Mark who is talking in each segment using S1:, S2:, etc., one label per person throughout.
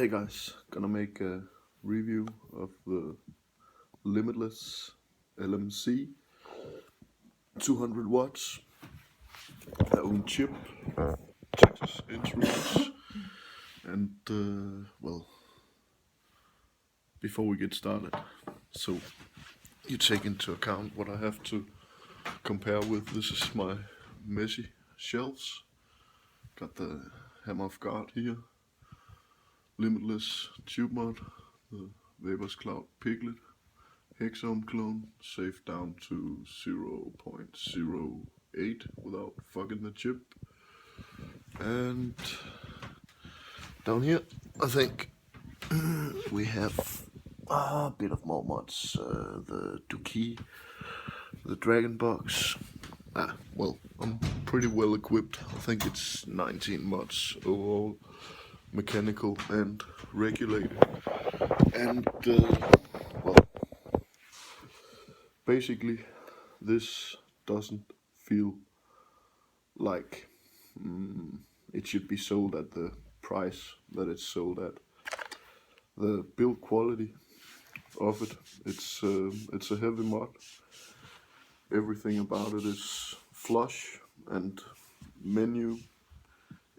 S1: Hey guys, gonna make a review of the Limitless LMC 200 watts, their own chip, Texas instruments, and before we get started, so you take into account what I have to compare with. This is my messy shelves. Got the Hammer of God here, Limitless tube mod, the Vapors Cloud Piglet, Hexohm clone, safe down to 0.08 without fucking the chip. And down here, I think we have a bit of more mods. The Duki, the Dragon Box. I'm pretty well equipped. I think it's 19 mods overall, mechanical and regulated. And basically, this doesn't feel like it should be sold at the price that it's sold at. The build quality of it, it's a heavy mod. Everything about it is flush, and menu,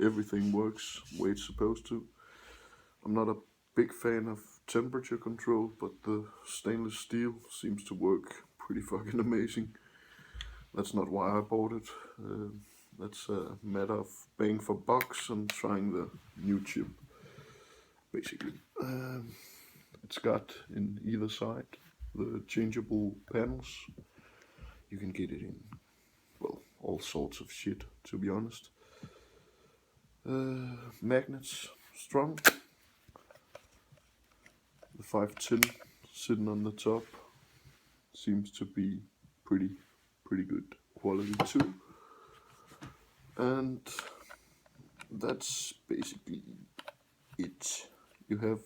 S1: everything works the way it's supposed to. I'm not a big fan of temperature control, but the stainless steel seems to work pretty fucking amazing. That's not why I bought it. That's a matter of paying for bucks and trying the new chip, basically. It's got in either side the changeable panels. You can get it in, all sorts of shit, to be honest. Magnets, strong. The 510 sitting on the top seems to be pretty good quality too. And that's basically it. You have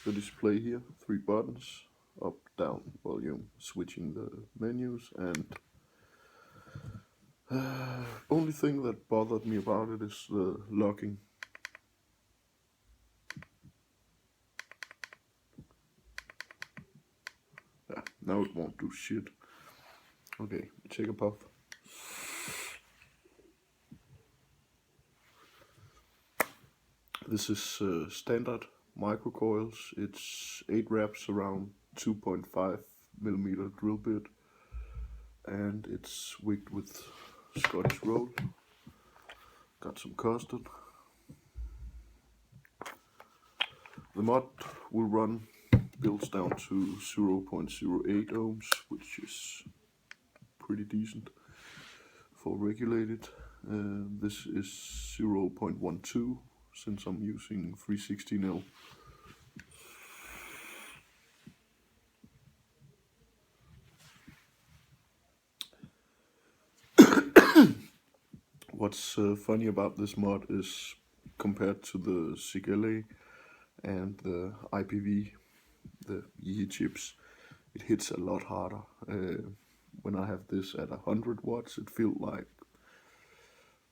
S1: the display here, 3 buttons, up, down, volume, switching the menus, and only thing that bothered me about it is the locking. Yeah, now it won't do shit. Okay, take a puff. This is standard microcoils. It's 8 wraps around 2.5 millimeter drill bit, and it's wigged with Scottish roll. Got some custard. The mod will run builds down to 0.08 ohms, which is pretty decent for regulated. This is 0.12 since I'm using 316L. What's funny about this mod is compared to the CGLA and the IPV, the Yi chips, it hits a lot harder. When I have this at 100 watts, it feels like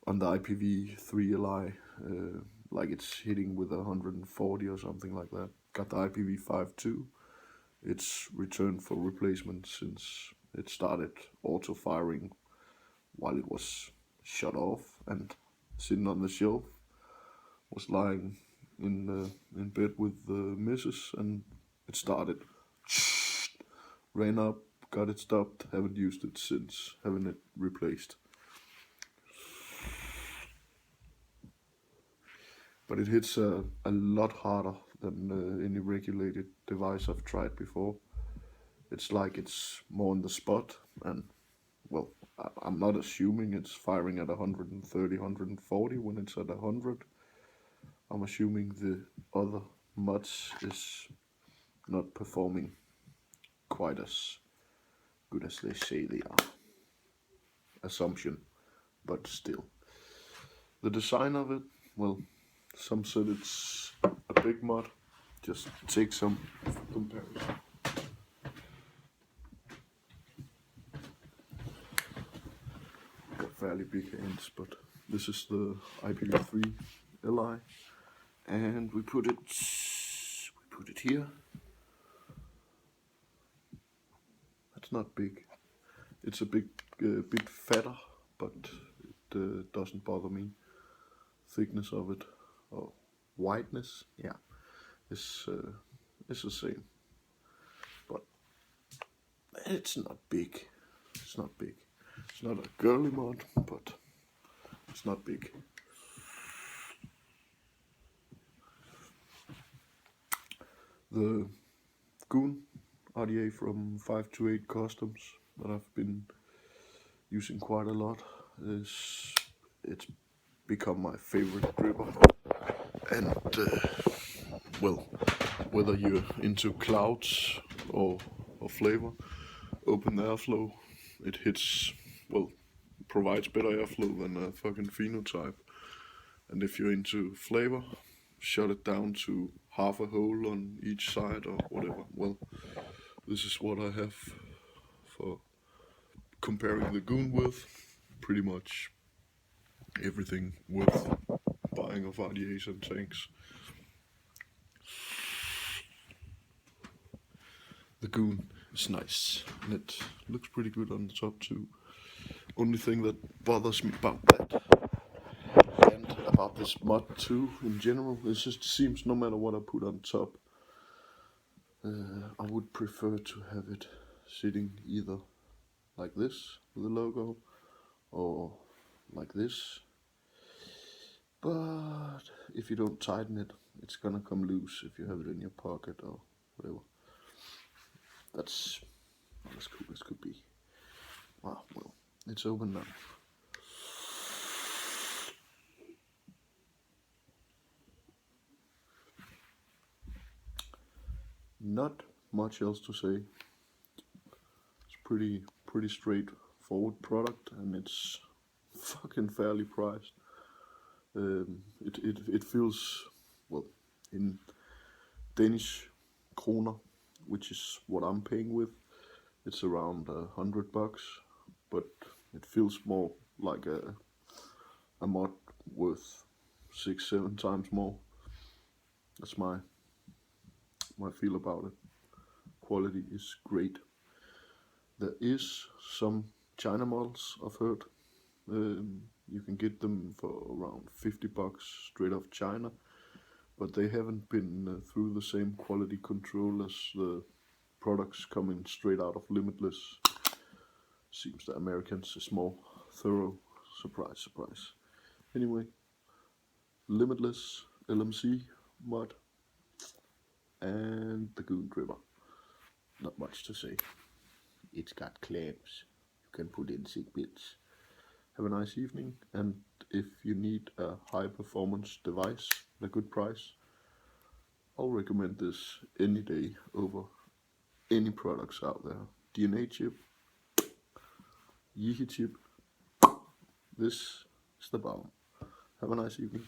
S1: on the IPv3 Li, like it's hitting with 140 or something like that. Got the IPv5 too. It's returned for replacement since it started auto firing while it was shut off, and sitting on the shelf, was lying in bed with the missus, and it started, ran up, got it stopped, haven't used it since, having it replaced. But it hits a lot harder than any regulated device I've tried before. It's like it's more on the spot, and I'm not assuming it's firing at 130, 140 when it's at 100. I'm assuming the other mods is not performing quite as good as they say they are. Assumption, but still. The design of it, some said it's a big mod. Just take some comparison. Got fairly big hands, but this is the IPv3 Li, and we put it here. That's not big. It's a bit fatter, but it doesn't bother me. Thickness of it, or whiteness, yeah, it's the same. But it's not big. It's not big. It's not a girly mod, but it's not big. The Goon RDA from 528 Customs that I've been using quite a lot it's become my favorite gripper. And well, whether you're into clouds or flavor, open airflow, it hits, well, provides better airflow than a fucking phenotype. And if you're into flavor, shut it down to half a hole on each side or whatever. Well, this is what I have for comparing the Goon with. Pretty much everything worth buying of RDAs and tanks. The Goon is nice, and it looks pretty good on the top too. Only thing that bothers me about that, and about this mod too in general, is just seems no matter what I put on top, I would prefer to have it sitting either like this with the logo, or like this. But if you don't tighten it, it's gonna come loose if you have it in your pocket or whatever. That's not as cool as could be. Well, it's open now. Not much else to say. It's pretty straightforward product, and it's fucking fairly priced. It feels, well, in Danish kroner, which is what I'm paying with, it's around $100, but it feels more like a mod worth 6-7 times more. That's my feel about it. Quality is great. There is some China models I've heard. You can get them for around $50 straight off China, but they haven't been through the same quality control as the products coming straight out of Limitless. Seems the Americans is more thorough. Surprise, surprise. Anyway, Limitless LMC mod and the Goon Gripper. Not much to say. It's got clamps. You can put in sick bits. Have a nice evening, and if you need a high performance device at a good price, I'll recommend this any day over any products out there. DNA chip, Yeehy chip, this is the bomb. Have a nice evening.